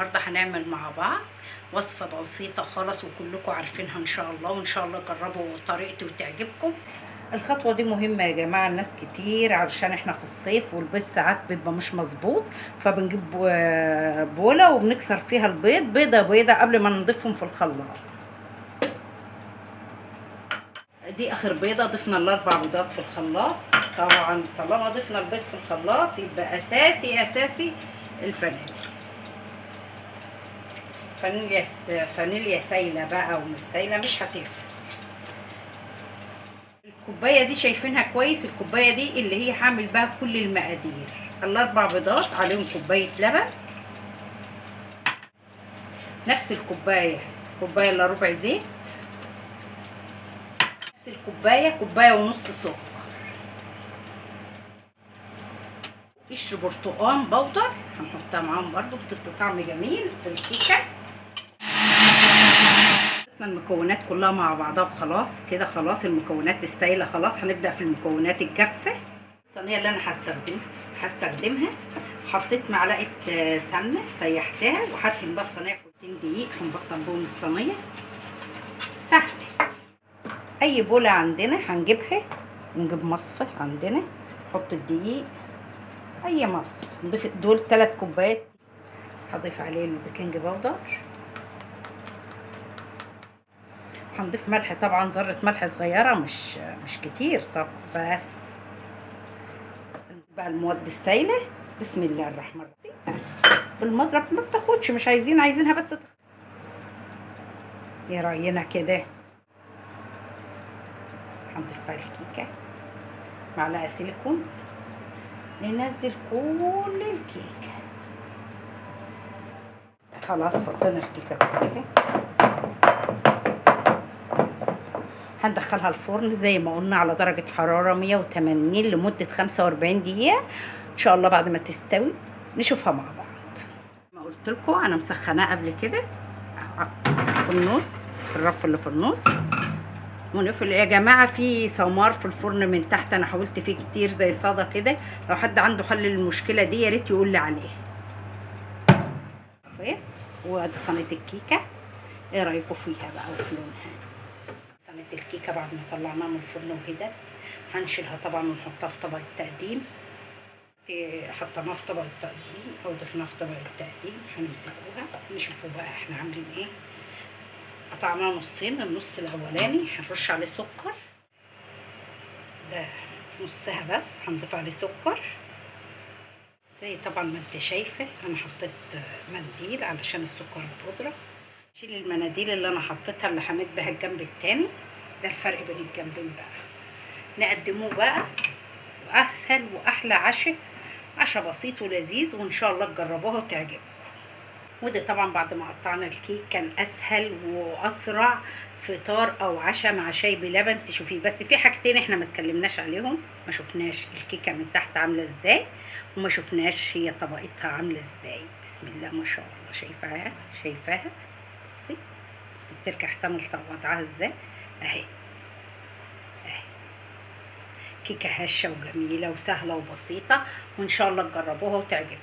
النهارده هنعمل مع بعض وصفة بسيطة خالص وكلكم عارفينها ان شاء الله، وان شاء الله جربوا طريقتي وتعجبكم. الخطوة دي مهمة يا جماعة، الناس كتير علشان احنا في الصيف والبيض ساعات بيبقى مش مظبوط، فبنجيب بولة وبنكسر فيها البيض بيضة بيضة قبل ما نضيفهم في الخلاط. دي اخر بيضة، ضفنا الاربع بيضات في الخلاط. طبعا طالما ضفنا البيض في الخلاط يبقى اساسي الفانيليا. فانيليا سايله بقى ومش سايله مش هتفرق. الكوبايه دي شايفينها كويس، الكوبايه دي اللي هي هعمل بها كل المقادير. الاربع بيضات عليهم كوبايه لبن، نفس الكوبايه كوبايه الا ربع زيت، نفس الكوبايه كوبايه ونص سكر، قشر برتقان بودر هنحطها معاهم برضو بتدي طعم جميل في الكيكه. المكونات كلها مع بعضها وخلاص كده، خلاص المكونات السايله خلاص. هنبدا في المكونات الجافه. الصينيه اللي انا هستخدمها حطيت معلقه سمنه سيحتها، وهدهن بقى الصينيه كوبايتين دقيق هنبطن بهم الصينيه. سهل. اي بوله عندنا هنجيبها ونجيب مصفى عندنا، نحط الدقيق اي مصفى، نضيف دول 3 كوبايات. هضيف عليه البيكنج باودر، هنضيف ملح طبعا، ذره ملح صغيره مش كتير. طب بس بقى المواد السايله. بسم الله الرحمن الرحيم. بالمضرب ما بتاخدش، مش عايزينها بس ايه راينا كده. هنضيف فيها الكيكه، معلقه سيليكون، ننزل كل الكيكه. خلاص فضينا الكيكه كلها. هندخلها الفرن زي ما قلنا على درجة حرارة 180 لمدة 45 دقيقة ان شاء الله. بعد ما تستوي نشوفها مع بعض. ما قلت لكم انا مسخناه قبل كده في النص، في الرف اللي في النص. ونقفل يا جماعة في سمار في الفرن من تحت، انا حاولت فيه كتير زي صدى كده. لو حد عنده حل للمشكلة دي يا ريت يقول لي عليه. وادي صينية الكيكة، ايه رايكم فيها بقى وفي لونها؟ صينية الكيكة بعد ما طلعناها من الفرن وهدت هنشيلها طبعا ونحطها في طبق التقديم. حطيناها في طبق التقديم او ضفناها في طبق التقديم، هنمسكوها نشوفوا بقى احنا عاملين ايه. قطعناها نصين، النص الاولاني هنرش عليه سكر، ده نصها بس هنضيف عليه سكر زي طبعا ما انت شايفه. انا حطيت منديل علشان السكر البودره. شيل المناديل اللي انا حطيتها اللي حميت بها الجنب التاني، ده الفرق بين الجنبين بقى. نقدموه بقى، واسهل واحلى عشاء بسيط ولذيذ، وان شاء الله تجربوها وتعجبكم. وده طبعا بعد ما قطعنا الكيك كان اسهل واسرع فطار او عشاء مع شاي بلبن تشوفيه. بس في حاجتين احنا ما اتكلمناش عليهم، ما شفناش الكيكه من تحت عامله ازاي، وما شفناش هي طبقتها عامله ازاي. بسم الله ما شاء الله. شايفاها بصي بترجع تعمل وضعها ازاي اهي. كيكه هشه وجميله وسهله وبسيطه، وان شاء الله تجربوها وتعجبكم.